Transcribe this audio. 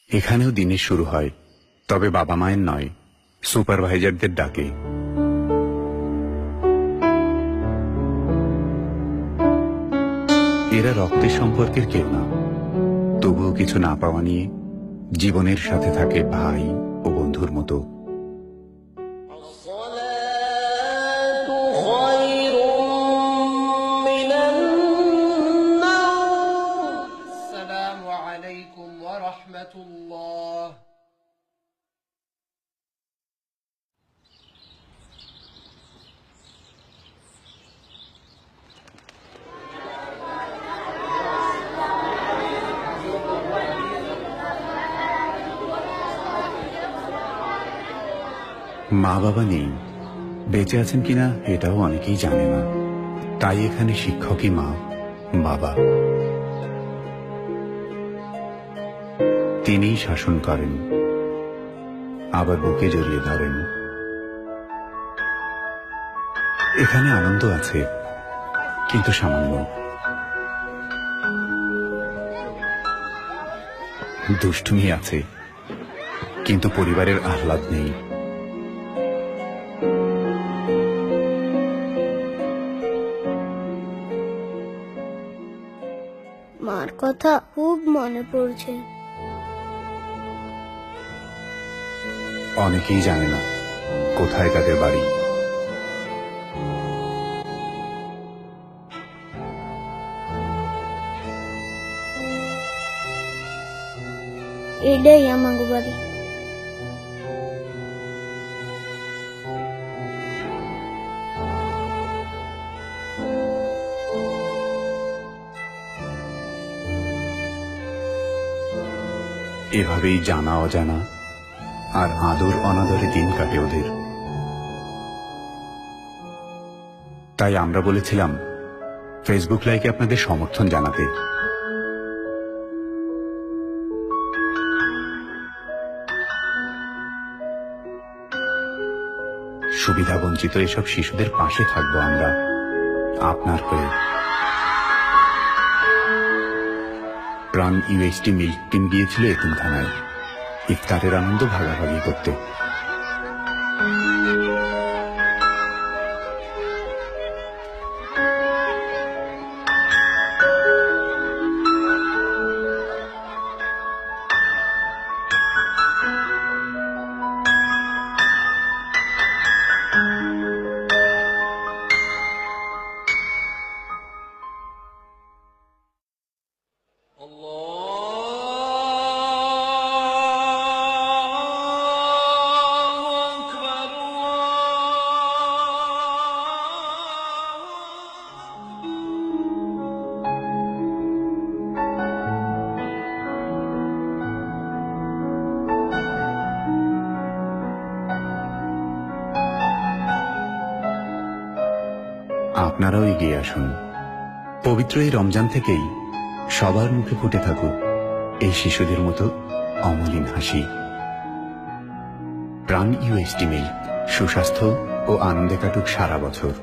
এখানেও দিনের শুরু হয়, তবে বাবা মায়ের নয়, সুপারভাইজারদের ডাকে। এরা রক্তের সম্পর্কের কেউ না, তবুও কিছু না পাওয়া নিয়ে জীবনের সাথে থাকে ভাই ও বন্ধুর মতো। আসসালামু আলাইকুম ওয়া রাহমাতুল্লাহ। মা বাবা নেই, বেঁচে আছেন কিনা এটাও অনেকেই জানে না। তাই এখানে শিক্ষকই মা, বাবা। তিনিই শাসন করেন, আবার বুকে জড়িয়ে ধরেন। এখানে আনন্দ আছে, কিন্তু সামান্য। দুষ্টুমি আছে, কিন্তু পরিবারের আহ্লাদ নেই। মার কথা খুব মনে পড়ছে। অনেকেই জানে না কোথায় তাদের বাড়ি। এটাই আমাকে বাড়ি। এভাবেই জানা অজানা আর আদর অনাদরে দিন কাটে ওদের। তাই আমরা বলেছিলাম ফেসবুক লাইভে আপনাদের সমর্থন জানাতে। সুবিধা বঞ্চিত এসব শিশুদের পাশে থাকবো আমরা, আপনার হয়ে। প্রাণ ইউএসটি মিল্ক টিম গিয়েছিল এতিমখানায় ইফতারের আনন্দ ভাগাভাগি করতে। আপনারাও এগিয়ে আসুন। পবিত্র এই রমজান থেকেই সবার মুখে ফুটে থাকুক এই শিশুদের মতো অমলিন হাসি। প্রাণ ইউএসটি মিল্ক, সুস্বাস্থ্য ও আনন্দে কাটুক সারা বছর।